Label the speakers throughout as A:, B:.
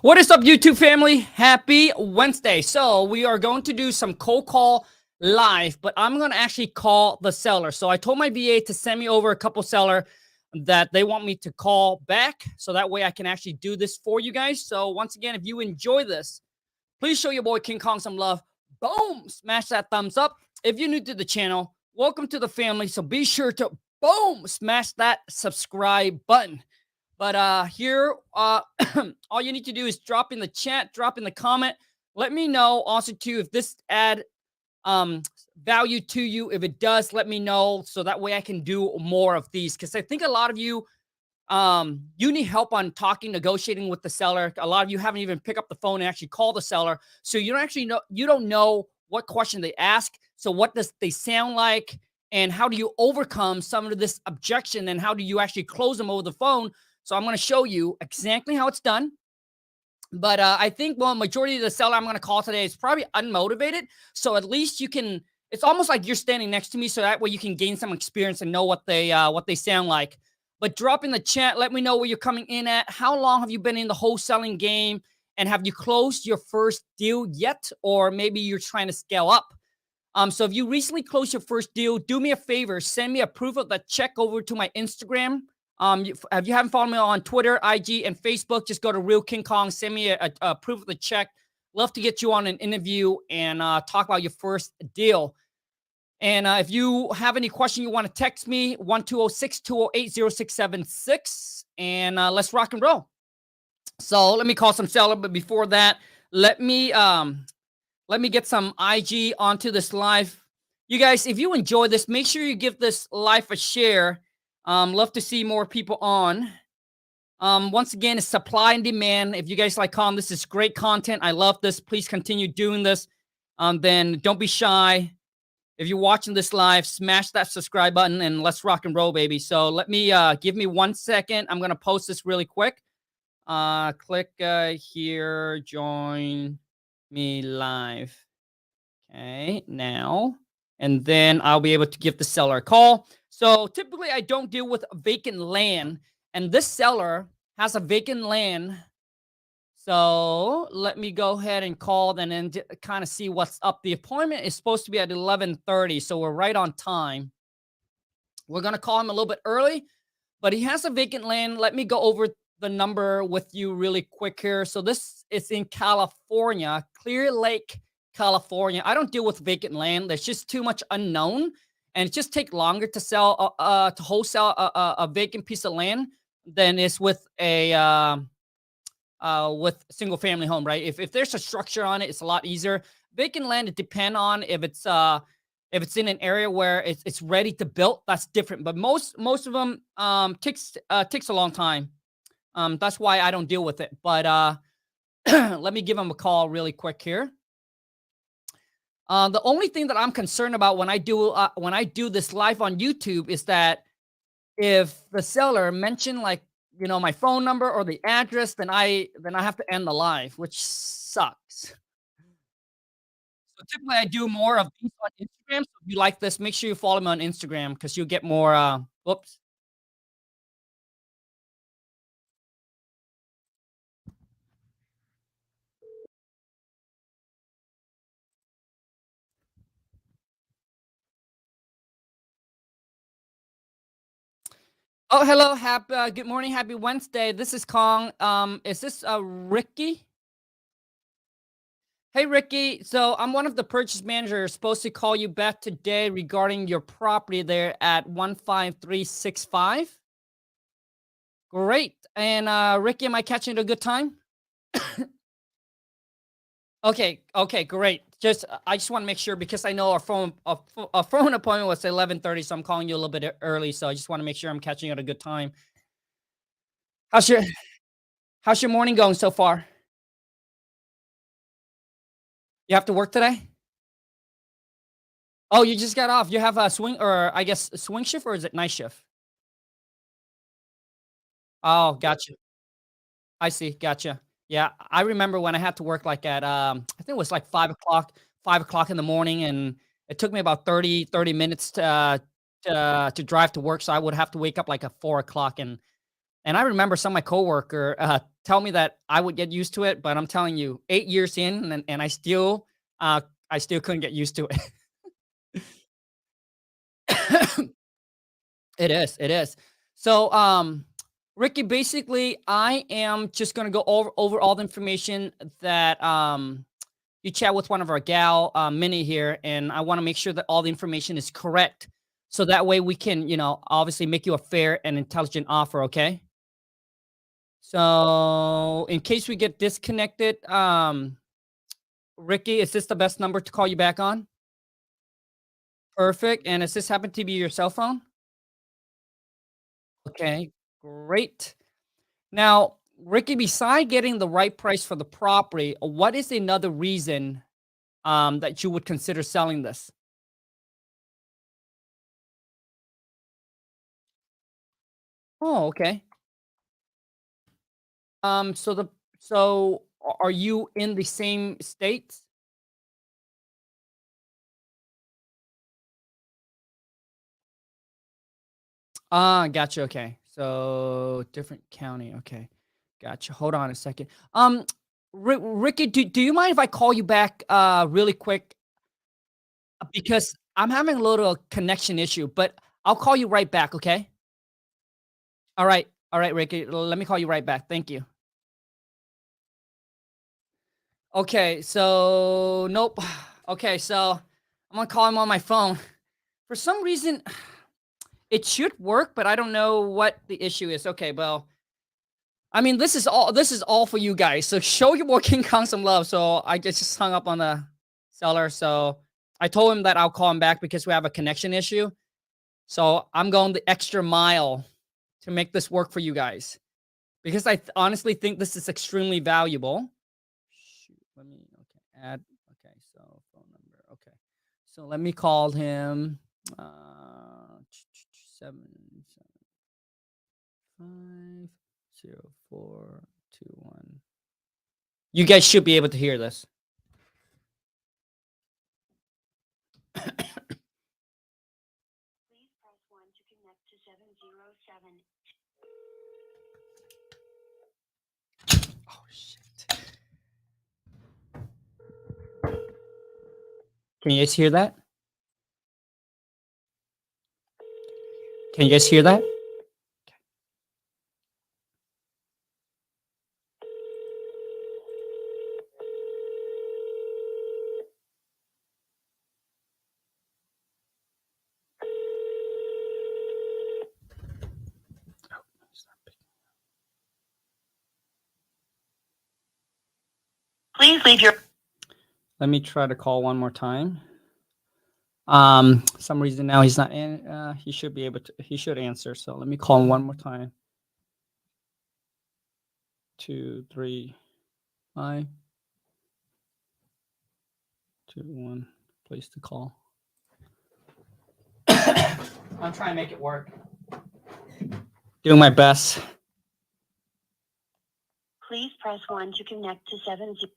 A: What is up, YouTube family? Happy Wednesday. So we are going to do some cold call live, but I'm going to actually call the seller. So I told my VA to send me over a couple seller that they want me to call back. So that way I can actually do this for you guys. So once again, if you enjoy this, please show your boy King Kong some love. Boom! Smash that thumbs up. If you're new to the channel, welcome to the family. So be sure to, boom, smash that subscribe button. But here, all you need to do is drop in the chat, drop in the comment. Let me know also too if this add value to you. If it does, let me know so that way I can do more of these. Because I think a lot of you, you need help on talking, negotiating with the seller. A lot of you haven't even picked up the phone and actually call the seller, so you don't actually know. You don't know what question they ask. So what does they sound like, and how do you overcome some of this objection, and how do you actually close them over the phone? So I'm going to show you exactly how it's done. But I think, well, majority of the seller I'm going to call today is probably unmotivated. So at least you can, it's almost like you're standing next to me. So that way you can gain some experience and know what they sound like. But drop in the chat. Let me know where you're coming in at. How long have you been in the wholesaling game? And have you closed your first deal yet? Or maybe you're trying to scale up. So if you recently closed your first deal, do me a favor. Send me a proof of the check over to my Instagram. If you haven't followed me on Twitter, IG, and Facebook, just go to Real King Kong. Send me a proof of the check. Love to get you on an interview and talk about your first deal. And if you have any question, you want to text me 1-206-208-0676, and let's rock and roll. So let me call some seller, but before that, let me get some IG onto this live. You guys, if you enjoy this, make sure you give this live a share. Love to see more people on. Once again, it's supply and demand. If you guys like calling, this is great content. I love this. Please continue doing this. Then don't be shy. If you're watching this live, smash that subscribe button and let's rock and roll, baby. So let me, give me 1 second. I'm going to post this really quick. Click here, join me live. Okay, now. And then I'll be able to give the seller a call. So typically I don't deal with vacant land, and this seller has a vacant land. So let me go ahead and call them and kind of see what's up. The appointment is supposed to be at 11:30, so we're right on time. We're going to call him a little bit early, but he has a vacant land. Let me go over the number with you really quick here. So this is in California, Clear Lake, California. I don't deal with vacant land. There's just too much unknown, and it just takes longer to sell, to wholesale a vacant piece of land than is with a with single family home, right? If there's a structure on it, it's a lot easier. Vacant land, it depends on if it's in an area where it's ready to build. That's different. But most of them takes a long time. That's why I don't deal with it. But let me give them a call really quick here. The only thing that I'm concerned about when I do this live on YouTube is that if the seller mentioned, like, you know, my phone number or the address, then I have to end the live, which sucks. So typically I do more of these on Instagram. So if you like this, make sure you follow me on Instagram because you'll get more. Whoops. Oh, hello. Happy good morning. Happy Wednesday. This is Kong. Is this Ricky? Hey, Ricky. So I'm one of the purchase managers supposed to call you back today regarding your property there at 15365. Great. And Ricky, am I catching it a good time? Okay, great. I just want to make sure because I know our phone appointment was 11:30, so I'm calling you a little bit early. So I just want to make sure I'm catching you at a good time. How's your morning going so far? You have to work today? Oh, you just got off. You have a swing, or I guess a swing shift, or is it night shift? Oh, gotcha. I see. Gotcha. Yeah, I remember when I had to work like at I think it was like 5 o'clock in the morning, and it took me about 30 minutes to drive to work. So I would have to wake up like at 4 o'clock, and And I remember some of my coworker tell me that I would get used to it, but I'm telling you, 8 years in, and I still couldn't get used to it. It is. It is. So, Ricky, basically, I am just gonna go over all the information that you chat with one of our gal, Minnie here, and I want to make sure that all the information is correct, so that way we can, obviously make you a fair and intelligent offer. Okay. So, in case we get disconnected, Ricky, is this the best number to call you back on? Perfect. And does this happen to be your cell phone? Okay, great. Now, Ricky, beside getting the right price for the property, what is another reason that you would consider selling this? Oh, okay. So are you in the same states? Ah, gotcha. Okay, so different county. Okay, gotcha. Hold on a second. Ricky, do you mind if I call you back really quick? Because I'm having a little connection issue, but I'll call you right back. Okay. All right, Ricky. Let me call you right back. Thank you. Okay, so nope. Okay, so I'm gonna call him on my phone. For some reason, it should work, but I don't know what the issue is. Okay, well, I mean, this is all for you guys. So show your boy King Kong some love. So I just hung up on the seller. So I told him that I'll call him back because we have a connection issue. So I'm going the extra mile to make this work for you guys because honestly think this is extremely valuable. Shoot, let me add. Okay, so phone number. Okay, so let me call him. Seven 50421. You guys should be able to hear this. Oh shit! Can you guys hear that? Can you guys hear that? Please leave your. Let me try to call one more time. Some reason now he's not in. He should be able to. He should answer. So let me call him one more time. 2, 3, 5, 2, 1. Place to call. I'm trying to make it work. Doing my best. Please press 1 to connect to 70.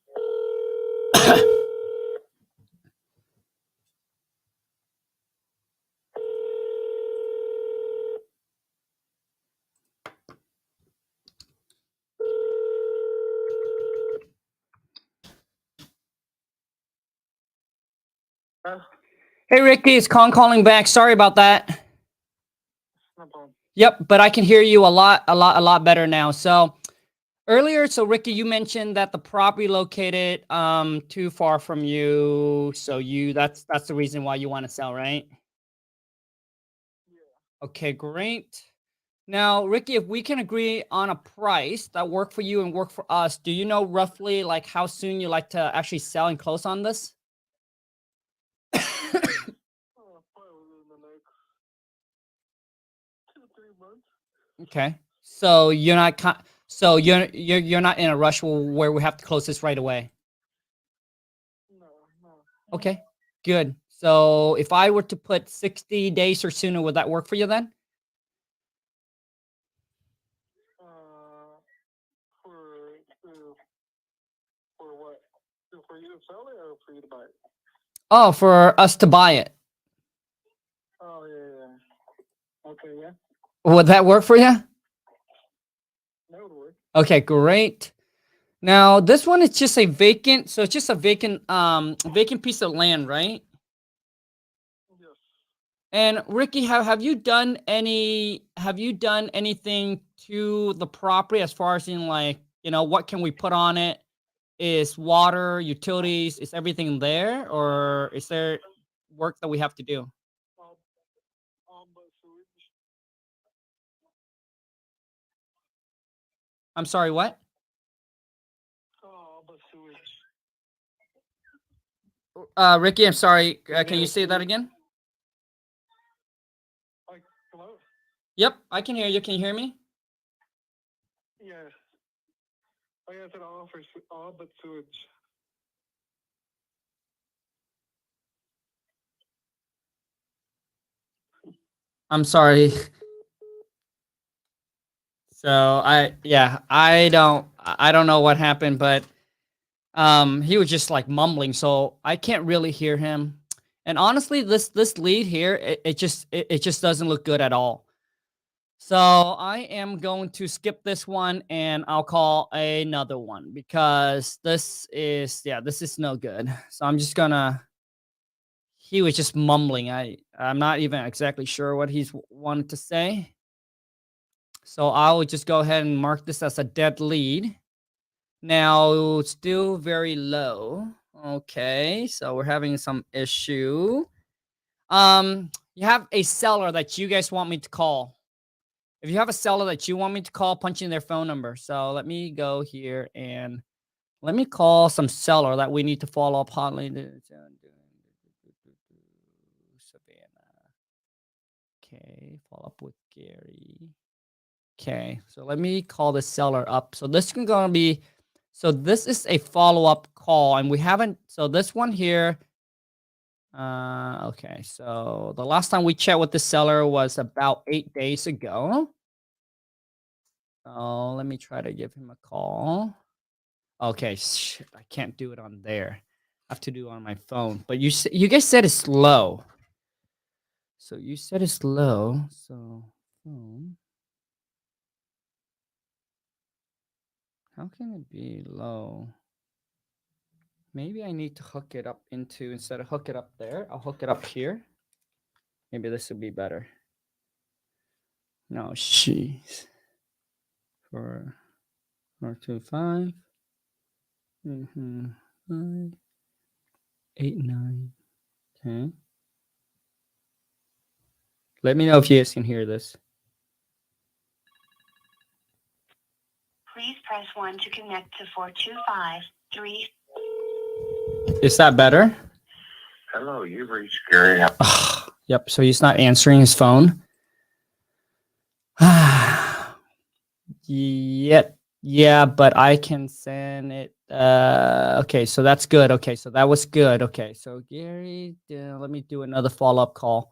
A: Hey Ricky, it's Khang calling back. Sorry about that. No problem. Yep, but I can hear you a lot better now. So earlier, so Ricky, you mentioned that the property located too far from you. So that's the reason why you want to sell, right? Yeah. Okay, great. Now, Ricky, if we can agree on a price that work for you and work for us, do you know roughly like how soon you like to actually sell and close on this? Okay. So you're not in a rush where we have to close this right away. No. Okay. Good. So if I were to put 60 days or sooner, would that work for you then? For what? For you to sell it or for you to buy it? Oh, for us to buy it. Oh yeah. Okay, yeah. Would that work for you? Okay, great. Now this one is just a vacant, so it's just a vacant piece of land, right?
B: Yes.
A: And Ricky, have you done anything to the property as far as in like, what can we put on it? Is water, utilities, is everything there, or is there work that we have to do?
B: But sewage.
A: I'm sorry, what?
B: But sewage.
A: Ricky, I'm sorry. Can you
B: Yeah,
A: say that again?
B: Like, hello?
A: Yep, I can hear you. Can you hear me?
B: Yes. I said all but sewage.
A: I'm sorry. So I don't know what happened, but he was just like mumbling, so I can't really hear him. And honestly, this lead here, it just doesn't look good at all. So I am going to skip this one and I'll call another one because this is no good. So I'm just gonna he was just mumbling. I'm not even exactly sure what he's wanted to say. So I'll just go ahead and mark this as a dead lead. Now, it's still very low. Okay, so we're having some issue. You have a seller that you guys want me to call. If you have a seller that you want me to call, punch in their phone number. So let me go here and let me call some seller that we need to follow up hotline. Savannah. Okay, follow up with Gary. Okay, so let me call the seller up. So this is gonna be, so this is a follow-up call, and we haven't, so this one here, okay, so the last time we chat with the seller was about 8 days ago. So let me try to give him a call. Okay, shit, I can't do it on there. I have to do it on my phone. But you guys said it's low. So you said it's low. So how can it be low? Maybe I need to hook it up into, instead of hook it up there, I'll hook it up here. Maybe this would be better. No, jeez. 425. 5, 8, 9. Okay. Let me know if you guys can hear this.
C: Please press 1 to connect to 4253.
A: Is that better?
D: Hello, you've reached Gary.
A: Yep, so he's not answering his phone. Yeah, but I can send it. Okay, so that's good. Okay, so that was good. Okay, so Gary, let me do another follow-up call.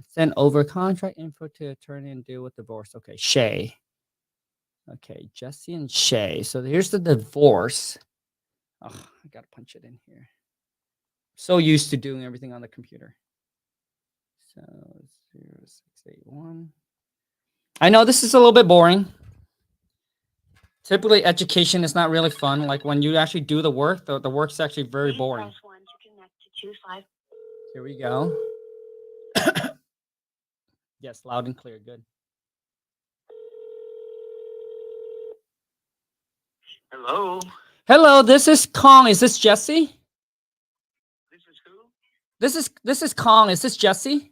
A: Send over contract info to attorney and deal with divorce. Okay, Shay. Okay, Jesse and Shay. So here's the divorce. Oh, I gotta punch it in here. So used to doing everything on the computer. So 0681. I know this is a little bit boring. Typically, education is not really fun. Like when you actually do the work, the work's actually very boring.
C: Press 1 to connect to 25.
A: Here we go. Yes, loud and clear. Good.
D: Hello,
A: Hello, this is Khang. Is this Jesse?
D: this is who?
A: This is Khang. Is this Jesse?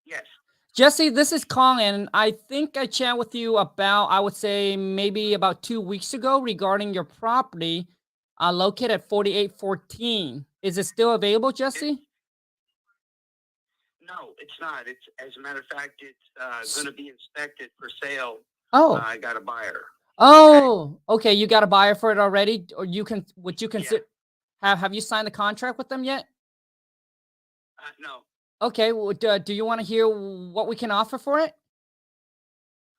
D: Yes.
A: Jesse, this is Khang, and I think I chatted with you about, I would say maybe about 2 weeks ago regarding your property located at 4814. Is it still available, Jesse?
D: No, it's not. It's, as a matter of fact, it's going to be inspected for sale.
A: Oh.
D: I got a buyer.
A: Oh, okay. You got a buyer for it already, or would you consider?
D: Yeah.
A: Have you signed the contract with them yet?
D: No.
A: Okay. Well, do you want to hear what we can offer for it?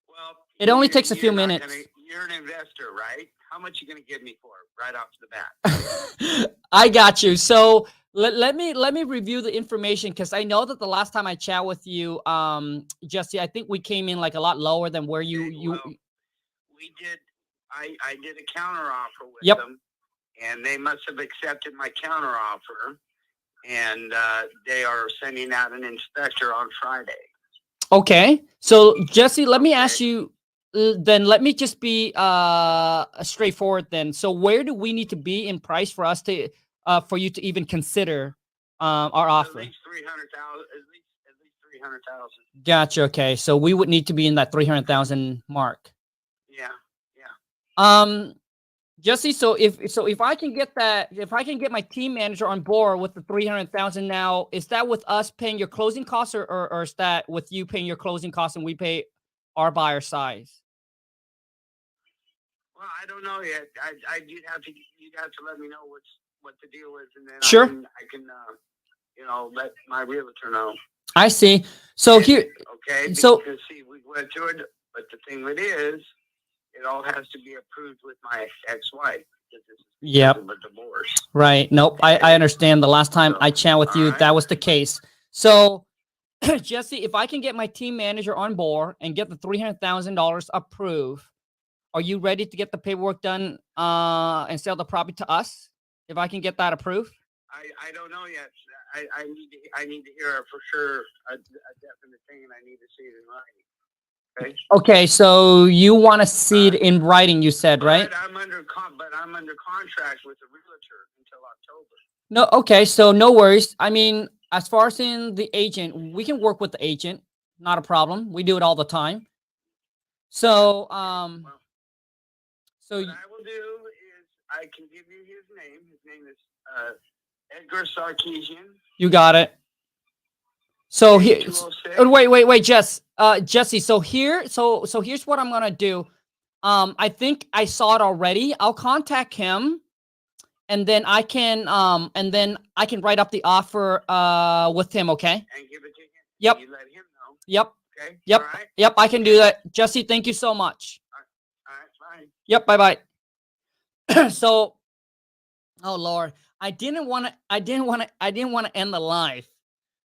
D: Well,
A: it only takes a few minutes.
D: You're an investor, right? How much you going to give me for it right off the bat?
A: I got you. So let me review the information because I know that the last time I chat with you, Jesse, I think we came in like a lot lower than where
D: Okay,
A: you.
D: well, we did. I did a counter offer with
A: Yep.
D: them, and they must have accepted my counter offer, and they are sending out an inspector on Friday.
A: Okay, so Jesse, let me ask
D: Okay.
A: you. Then let me just be straightforward. Then, so where do we need to be in price for us to for you to even consider our
D: At
A: offer?
D: least 300,000. At least 300,000.
A: Gotcha. Okay, so we would need to be in that 300,000 mark.
D: Yeah.
A: Jesse, so if I can get my team manager on board with the 300,000 now, is that with us paying your closing costs, or is that with you paying your closing costs and we pay our buyer size?
D: Well, I don't know yet. You'd have to let me know what the deal is, and then
A: Sure.
D: I can let my realtor know.
A: I see. So here,
D: Okay.
A: so
D: Because see, we went through it, but the thing with it is, it all has to be approved with my ex-wife. Because this is
A: Yep.
D: because of a divorce.
A: Right. Nope. I understand. The last time I chat with you,
D: alright.
A: that was the case. So, Jesse, if I can get my team manager on board and get the $300,000 approved, are you ready to get the paperwork done and sell the property to us? If I can get that approved?
D: I don't know yet. I need to hear for sure a definite thing, and I need to see it in writing. Okay.
A: Okay, so you want to see it in writing, you said, right?
D: But I'm under contract with the realtor until October.
A: No, okay, so no worries. I mean, as far as in the agent, we can work with the agent. Not a problem. We do it all the time. So,
D: Well,
A: so
D: what I will do is I can give you his name. His name is Edgar Sarkeesian.
A: you got it. So here,
D: 206.
A: wait, Jesse. So here's what I'm gonna do. I think I saw it already. I'll contact him, and then I can write up the offer with him. Okay.
D: And give it to him.
A: Yep.
D: You let him know.
A: Yep.
D: Okay.
A: Yep.
D: All right.
A: Yep. I can do that. Jesse, thank you so much.
D: All right. Fine.
A: Yep. Bye bye. So, oh Lord, I didn't want to end the live.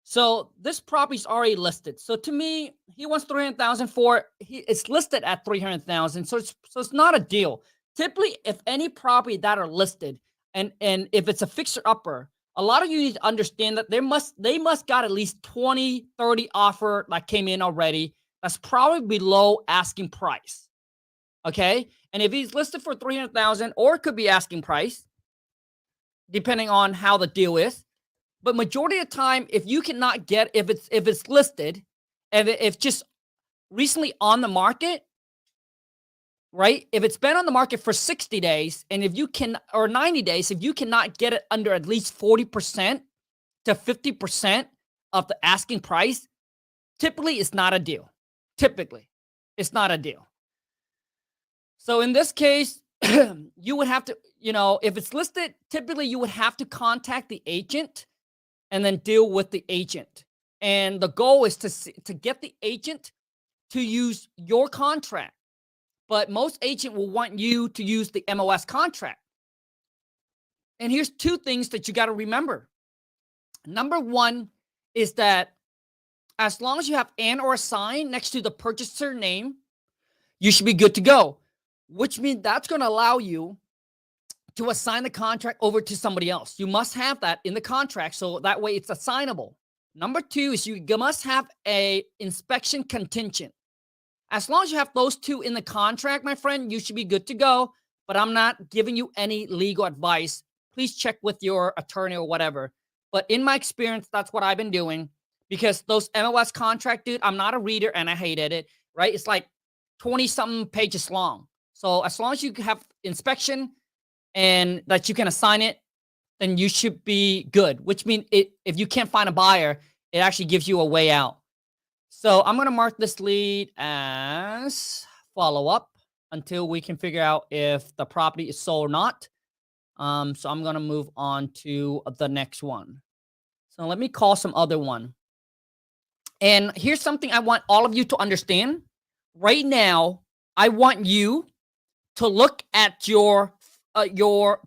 A: So this property's already listed. So to me, he wants 300,000 for it. It's listed at 300,000. So it's not a deal. Typically, if any property that are listed and if it's a fixer upper, a lot of you need to understand that they must got at least 20, 30 offer that came in already. That's probably below asking price. Okay? And if he's listed for 300,000, or it could be asking price, depending on how the deal is. But majority of the time, if you cannot get, if it's listed, and if just recently on the market, right? If it's been on the market for 60 days, and if you can, or 90 days, if you cannot get it under at least 40% to 50% of the asking price, typically it's not a deal. Typically, it's not a deal. So in this case, you would have to, if it's listed, typically you would have to contact the agent and then deal with the agent. And the goal is to get the agent to use your contract. But most agent will want you to use the MOS contract. And here's two things that you got to remember. Number one is that as long as you have an or a sign next to the purchaser name, you should be good to go, which means that's going to allow you to assign the contract over to somebody else. You must have that in the contract, so that way it's assignable. Number two is you must have a inspection contingent. As long as you have those two in the contract, my friend, you should be good to go, but I'm not giving you any legal advice. Please check with your attorney or whatever. But in my experience, that's what I've been doing, because those MOS contract, dude, I'm not a reader and I hated it, right? It's like 20-something pages long. So as long as you have inspection and that you can assign it, then you should be good, which means if you can't find a buyer, it actually gives you a way out. So I'm going to mark this lead as follow-up until we can figure out if the property is sold or not. So I'm going to move on to the next one. So let me call some other one. And here's something I want all of you to understand. Right now, I want you to look at your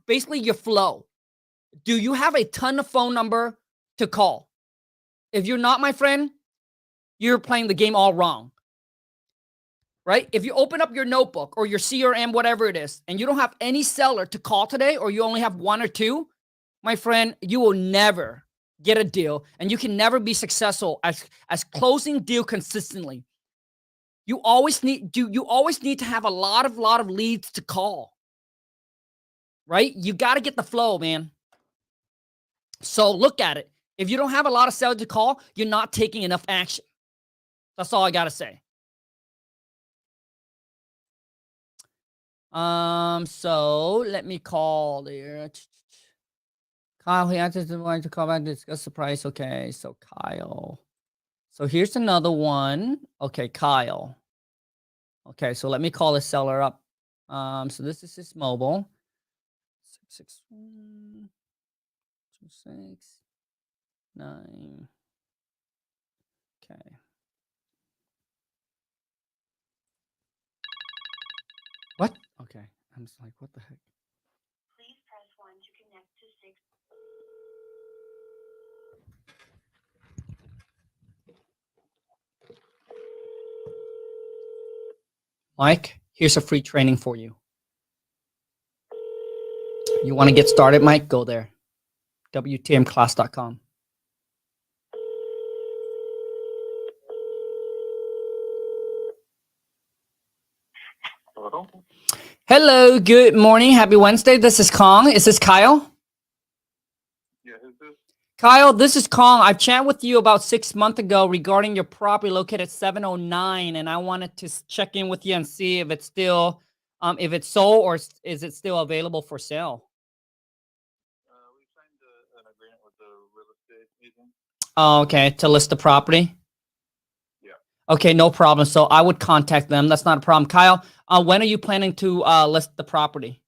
A: basically your flow. Do you have a ton of phone number to call? If you're not, my friend, you're playing the game all wrong. Right? If you open up your notebook or your CRM, whatever it is, and you don't have any seller to call today, or you only have one or two, my friend, you will never get a deal, and you can never be successful as closing deal consistently. You always need to have a lot of leads to call. Right? You got to get the flow, man. So look at it. If you don't have a lot of sellers to call, you're not taking enough action. That's all I got to say. So let me call there. Kyle, he answers the one to call back to discuss the price. Okay, so Kyle. So here's another one. Okay, Kyle. Okay, so let me call the seller up. So this is his mobile. 661 269. Okay. What? Okay. I'm just like, what the heck?
C: Please press 1 to connect to 6.
A: Mike, here's a free training for you. You want to get started, Mike? Go there. WTMclass.com.
B: Hello?
A: Hello, good morning. Happy Wednesday. This is Khang. Is this Kyle?
B: Yeah, who's this?
A: Kyle, this is Khang. I've chatted with you about 6 months ago regarding your property located at 709, and I wanted to check in with you and see if it's still, if it's sold or is it still available for sale?
B: We signed an agreement with the real estate agent.
A: Oh, okay, to list the property?
B: Yeah.
A: Okay, no problem. So I would contact them. That's not a problem. Kyle, when are you planning to list the property?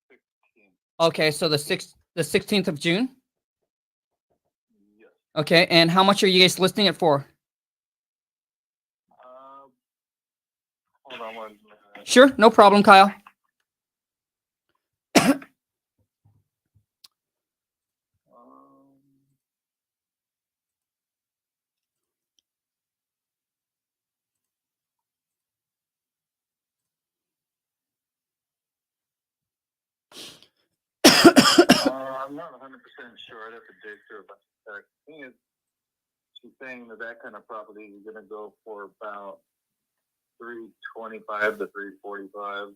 B: The 16th.
A: Okay, so the 16th of June?
B: Yes.
A: Okay, and how much are you guys listing it for?
B: Hold on 1 minute.
A: Sure, no problem, Kyle.
B: I'm not 100% sure. I'd have to dig through a bunch of text. The thing is, she's saying that kind of property is going to go for about 325 to 345,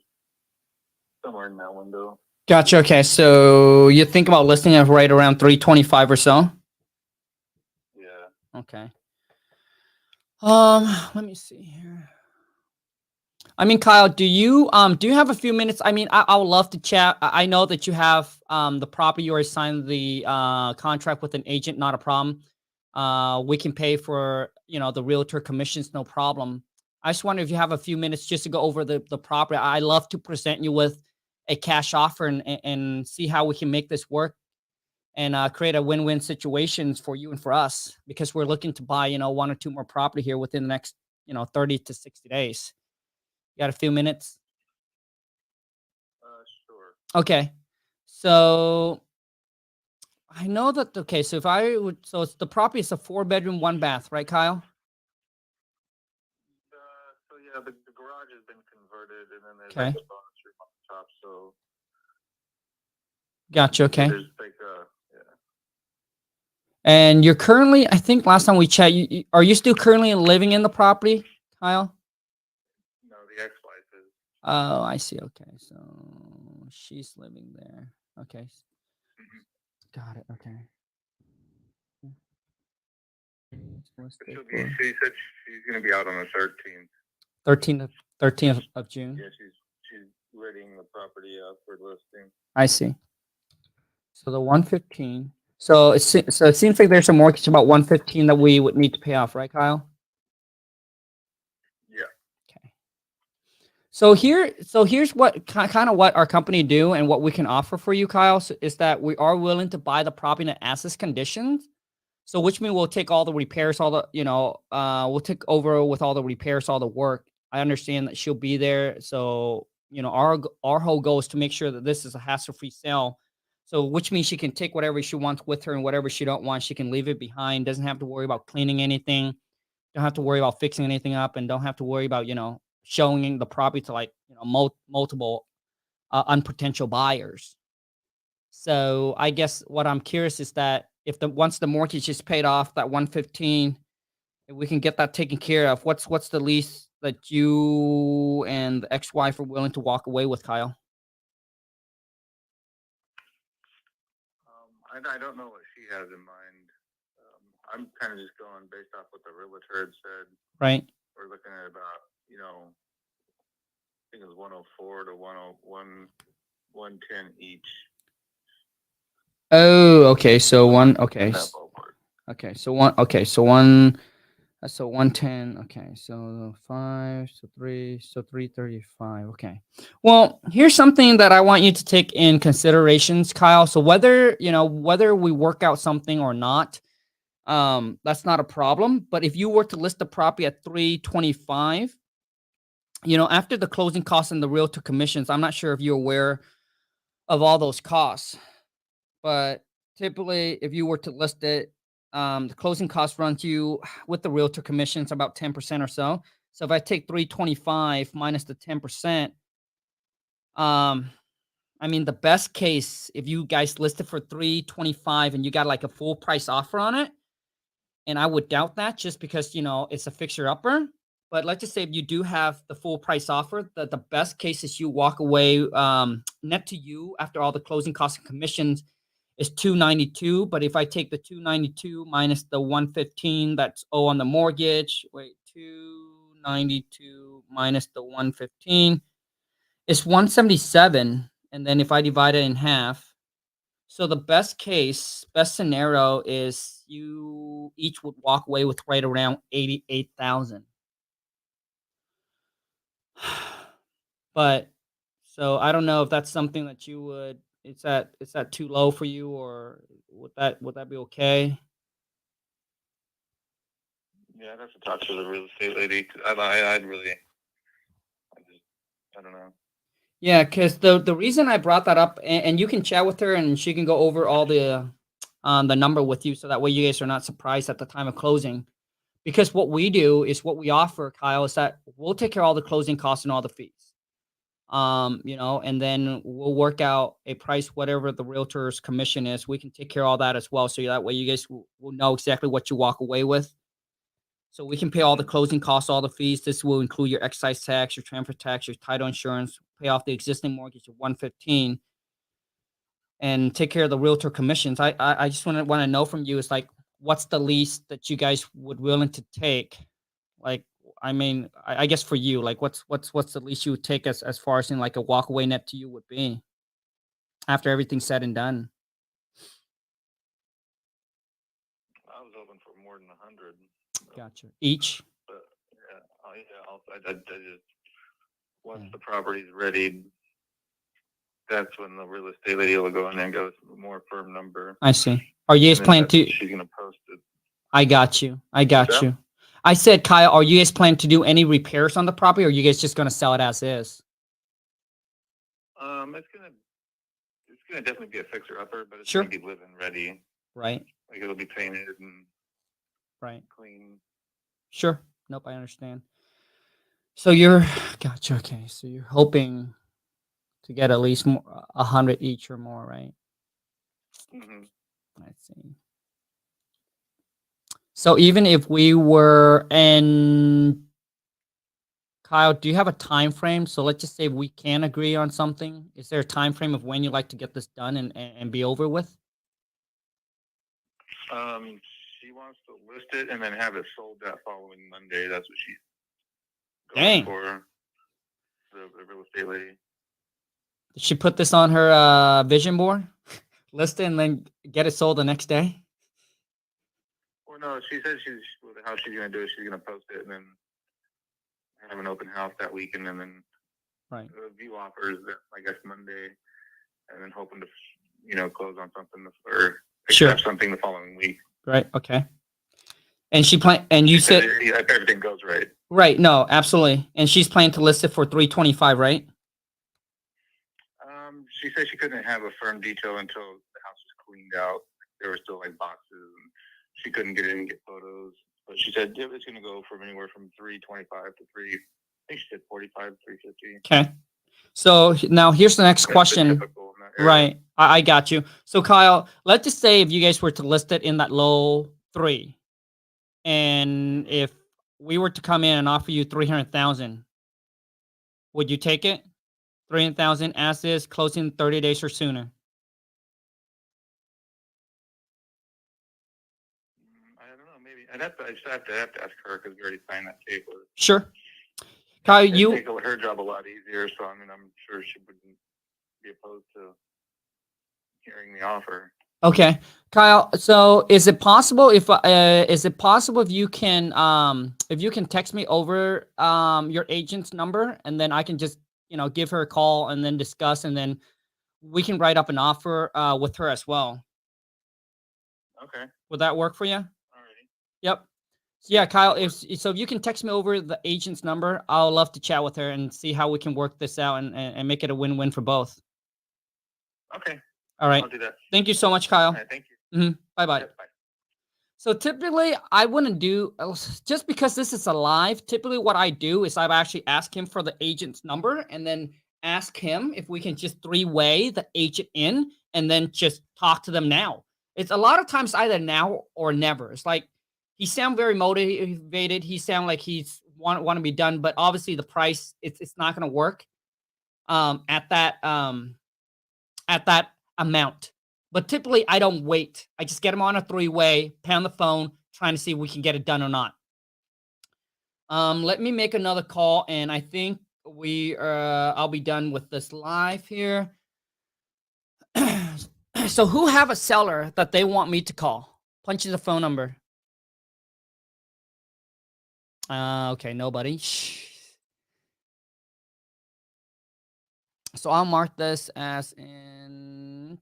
B: somewhere in that window.
A: Gotcha. Okay, so you think about listing it right around 325 or so?
B: Yeah.
A: Okay. Let me see here. I mean, Kyle, do you have a few minutes? I mean, I would love to chat. I know that you have the property. You already signed the contract with an agent, not a problem. We can pay for, the realtor commissions, no problem. I just wonder if you have a few minutes just to go over the property. I love to present you with a cash offer and see how we can make this work and create a win-win situations for you and for us, because we're looking to buy, 1 or 2 more property here within the next, 30 to 60 days. You got a few minutes?
B: Sure.
A: Okay. So I know that, okay, so if I would, so it's the property is a 4-bedroom, 1 bath, right, Kyle?
B: So yeah, the garage has been converted, and then there's
A: Okay.
B: like a bonus room on the top. So
A: Gotcha. Okay.
B: there's like yeah.
A: And you're currently, I think last time we chat, are you still currently living in the property, Kyle?
B: No, the ex-wife is.
A: Oh, I see. Okay. So she's living there. Okay. Got it. Okay.
B: She said she's going to be out on the 13th.
A: 13th of June.
B: Yeah, she's readying the property up for listing.
A: I see. So the 115. So it seems like there's a mortgage about 115 that we would need to pay off, right, Kyle?
B: Yeah.
A: Okay. So here's what kind of what our company do and what we can offer for you, Kyle, is that we are willing to buy the property in as is conditions. So which means we'll take all the repairs, all the, we'll take over with all the repairs, all the work. I understand that she'll be there. So, our whole goal is to make sure that this is a hassle-free sale. So which means she can take whatever she wants with her and whatever she don't want, she can leave it behind. Doesn't have to worry about cleaning anything. Don't have to worry about fixing anything up, and don't have to worry about, showing the property to like, multiple unpotential buyers. So I guess what I'm curious is that if once the mortgage is paid off, that 115, if we can get that taken care of, what's the least that you and the ex-wife are willing to walk away with, Kyle?
B: I don't know what she has in mind. I'm kind of just going based off what the realtor had said.
A: Right.
B: We're looking at about, I think it was 104 to 101, 110 each.
A: Oh, okay. So one. Okay.
B: In that ballpark.
A: Okay. So one. Okay. So one. So 110. Okay. So 5. So 3. So 335. Okay. Well, here's something that I want you to take in considerations, Kyle. So whether we work out something or not, that's not a problem. But if you were to list the property at 325, after the closing costs and the realtor commissions, I'm not sure if you're aware of all those costs, but typically if you were to list it, the closing cost runs you with the realtor commissions about 10% or so. So if I take 325 minus the 10%, the best case, if you guys list it for 325 and you got like a full price offer on it, and I would doubt that just because, it's a fixer upper. But let's just say if you do have the full price offer, the best case is you walk away net to you after all the closing costs and commissions is 292. But if I take the 292 minus the 115 that's on the mortgage, 292 minus the 115 is 177. And then if I divide it in half, so the best scenario is you each would walk away with right around 88,000. But so I don't know if that's something that you would. Is that too low for you, or would that be okay?
B: Yeah, I'd have to talk to the real estate lady. I don't know.
A: Yeah, because the reason I brought that up, and you can chat with her, and she can go over all the number with you, so that way you guys are not surprised at the time of closing. Because what we do is what we offer, Kyle, is that we'll take care of all the closing costs and all the fees. And then we'll work out a price, whatever the realtor's commission is. We can take care of all that as well. So that way you guys will know exactly what you walk away with. So we can pay all the closing costs, all the fees. This will include your excise tax, your transfer tax, your title insurance, pay off the existing mortgage of 115, and take care of the realtor commissions. I just want to know from you is like, what's the least that you guys would willing to take? Like, I guess for you, like what's the least you would take as far as in like a walk away net to you would be after everything's said and done?
B: I was hoping for more than 100.
A: Gotcha. Each?
B: But I just once the property's ready, that's when the real estate lady will go in there and go with a more firm number.
A: I see. Are you guys planning to?
B: She's gonna post it.
A: I got you. Yeah.
B: you.
A: I said, Kyle, are you guys planning to do any repairs on the property, or are you guys just gonna sell it as is?
B: It's gonna definitely be a fixer upper, but it's
A: Sure.
B: gonna be living ready.
A: Right.
B: Like it'll be painted and
A: Right.
B: clean.
A: Sure. Nope, I understand. So you're gotcha. Okay, so you're hoping to get at least 100 each or more, right?
B: Mm-hmm.
A: I see. So even if we were in, Kyle, do you have a time frame? So let's just say we can agree on something. Is there a time frame of when you like to get this done and be over with?
B: She wants to list it and then have it sold that following Monday. That's what she's
A: Dang.
B: going for. The real estate lady.
A: Did she put this on her vision board? List it and then get it sold the next day?
B: Well, no, she said how she's gonna do it. She's gonna post it and then have an open house that weekend, and then
A: Right.
B: View offers that I guess Monday, and then hoping to close on something or
A: Sure.
B: accept something the following week.
A: Right. Okay. And and you said
B: if everything goes right.
A: Right. No, absolutely. And she's planning to list it for 325, right?
B: she said she couldn't have a firm detail until the house was cleaned out. There were still like boxes, and she couldn't get in and get photos. But she said it was going to go from anywhere from 325 to 3. I think she said 45, 350.
A: Okay. So now here's the next question. Right. I got you. So Kyle, let's just say if you guys were to list it in that low 3, and if we were to come in and offer you 300,000, would you take it? 300,000 as is, closing 30 days or sooner.
B: I don't know. Maybe I just have to ask her because we already signed that paper.
A: Sure. Kyle,
B: It'd
A: you
B: make her job a lot easier. So I mean, I'm sure she wouldn't be opposed to hearing the offer.
A: okay, Kyle? So is it possible if you can text me over your agent's number, and then I can just give her a call and then discuss, and then we can write up an offer with her as well.
B: Okay.
A: Would that work for you?
B: Alrighty.
A: Yep. So yeah, Kyle, if you can text me over the agent's number, I'll love to chat with her and see how we can work this out and make it a win-win for both.
B: Okay.
A: All right.
B: I'll do that.
A: Thank you so much, Kyle.
B: All right, thank you.
A: Bye-bye.
B: Yeah, bye.
A: So typically, I wouldn't do, just because this is a live, typically what I do is I've actually asked him for the agent's number and then ask him if we can just 3-way the agent in and then just talk to them now. It's a lot of times either now or never. It's like, he sound very motivated. He sound like he's want to be done, but obviously the price, it's not going to work at that amount. But typically, I don't wait. I just get him on a 3-way, pound the phone, trying to see if we can get it done or not. Let me make another call, and I think I'll be done with this live here. So who have a seller that they want me to call? Punch in the phone number. Okay, nobody. Shh. So I'll mark this as in.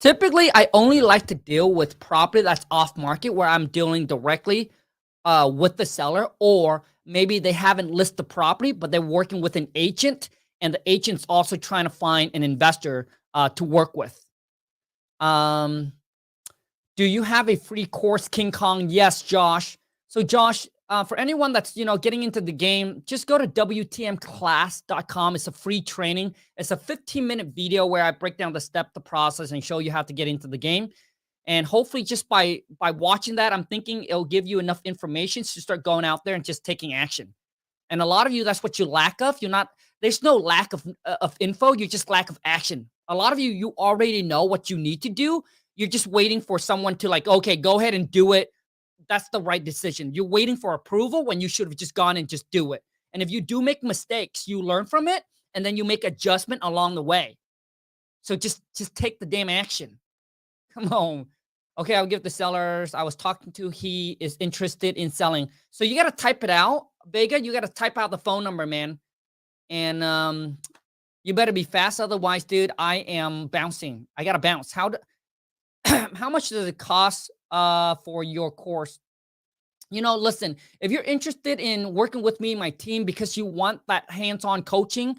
A: Typically, I only like to deal with property that's off market, where I'm dealing directly with the seller, or maybe they haven't listed the property, but they're working with an agent, and the agent's also trying to find an investor to work with. Do you have a free course, King Kong? Yes, Josh. So Josh, for anyone that's getting into the game, just go to WTMclass.com. It's a free training. It's a 15-minute video where I break down the process and show you how to get into the game. And hopefully, just by watching that, I'm thinking it'll give you enough information to start going out there and just taking action. And a lot of you, that's what you lack of. There's no lack of info. You just lack of action. A lot of you already know what you need to do. You're just waiting for someone to okay, go ahead and do it. That's the right decision. You're waiting for approval when you should have just gone and just do it. And if you do make mistakes, you learn from it, and then you make adjustment along the way. So just take the damn action. Come on. Okay, I'll give the sellers I was talking to, he is interested in selling. So you got to type it out. Vega, you got to type out the phone number, man. And you better be fast. Otherwise, dude, I am bouncing. I got to bounce. How much does it cost for your course? Listen, if you're interested in working with me and my team because you want that hands-on coaching,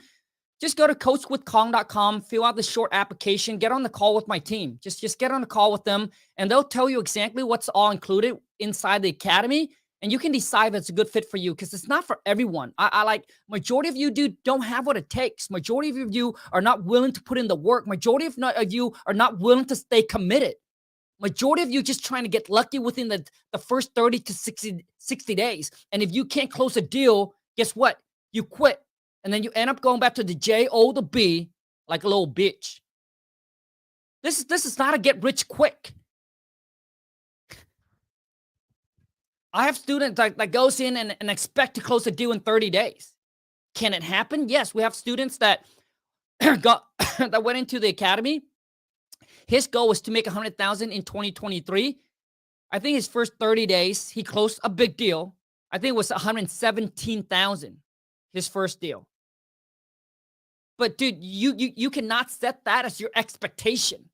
A: just go to coachwithkhang.com, fill out the short application, get on the call with my team. Just get on the call with them, and they'll tell you exactly what's all included inside the academy, and you can decide if it's a good fit for you, because it's not for everyone. I like, majority of you, dude, don't have what it takes. Majority of you are not willing to put in the work. Majority of you are not willing to stay committed. Majority of you just trying to get lucky within the first 30 to 60 days. And if you can't close a deal, guess what? You quit. And then you end up going back to the J-O to B like a little bitch. This is not a get rich quick. I have students that goes in and expect to close a deal in 30 days. Can it happen? Yes, we have students that that went into the academy. His goal was to make $100,000 in 2023. I think his first 30 days, he closed a big deal. I think it was $117,000, his first deal. But dude, you cannot set that as your expectation,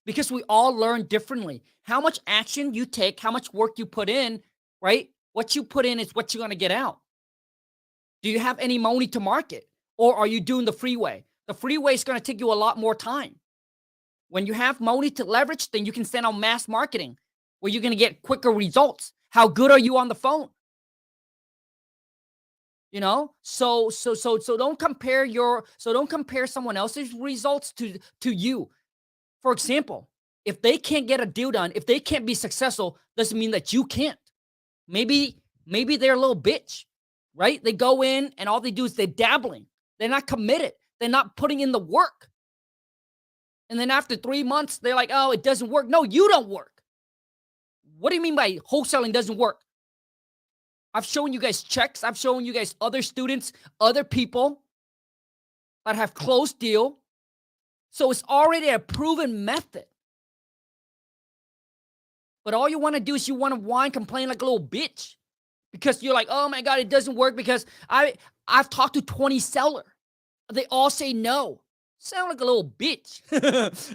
A: because we all learn differently. How much action you take, how much work you put in, right? What you put in is what you're going to get out. Do you have any money to market? Or are you doing the freeway? The freeway is going to take you a lot more time. When you have money to leverage, then you can send out mass marketing where you're going to get quicker results. How good are you on the phone? You know, so don't compare someone else's results to you. For example, if they can't get a deal done, if they can't be successful, doesn't mean that you can't. Maybe they're a little bitch, right? They go in and all they do is they're dabbling. They're not committed. They're not putting in the work. And then after 3 months, they're like, oh, it doesn't work. No, you don't work. What do you mean by wholesaling doesn't work? I've shown you guys checks. I've shown you guys other students, other people that have closed deal. So it's already a proven method. But all you want to do is you want to whine, complain like a little bitch. Because you're like, oh my God, it doesn't work because I've talked to 20 sellers. They all say no. Sound like a little bitch.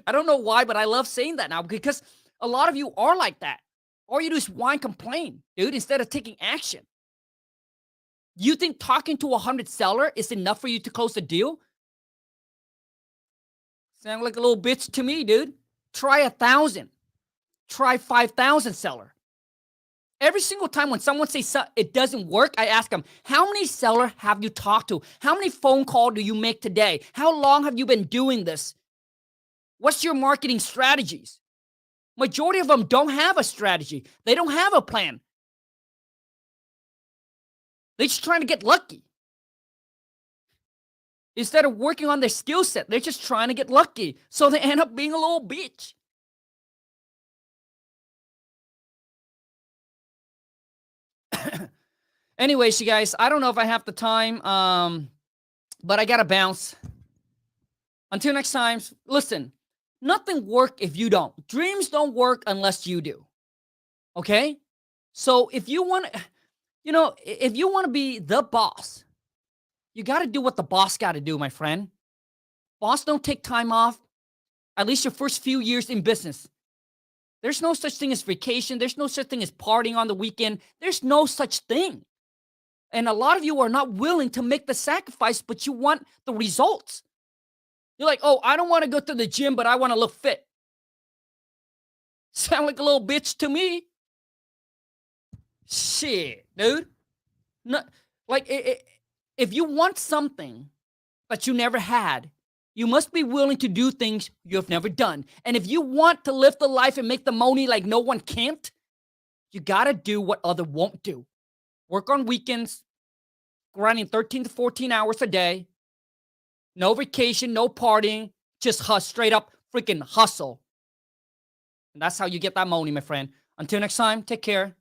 A: I don't know why, but I love saying that now because a lot of you are like that. All you do is whine, complain, dude, instead of taking action. You think talking to 100 sellers is enough for you to close the deal? Sound like a little bitch to me, dude. Try 1,000. Try 5,000 seller. Every single time when someone says it doesn't work, I ask them, how many sellers have you talked to? How many phone calls do you make today? How long have you been doing this? What's your marketing strategies? Majority of them don't have a strategy. They don't have a plan. They're just trying to get lucky. Instead of working on their skill set, they're just trying to get lucky. So they end up being a little bitch. Anyways, you guys, I don't know if I have the time, but I got to bounce. Until next time, listen, nothing works if you don't. Dreams don't work unless you do. Okay? So if you want to, if you want to be the boss, you got to do what the boss got to do, my friend. Boss don't take time off, at least your first few years in business. There's no such thing as vacation. There's no such thing as partying on the weekend. There's no such thing. And a lot of you are not willing to make the sacrifice, but you want the results. You're like, oh, I don't want to go to the gym, but I want to look fit. Sound like a little bitch to me. Shit, dude. Not, like, if you want something that you never had, you must be willing to do things you have never done. And if you want to live the life and make the money like no one can't, you got to do what other won't do. Work on weekends, grinding 13 to 14 hours a day. No vacation, no partying, just straight up freaking hustle. And that's how you get that money, my friend. Until next time, take care.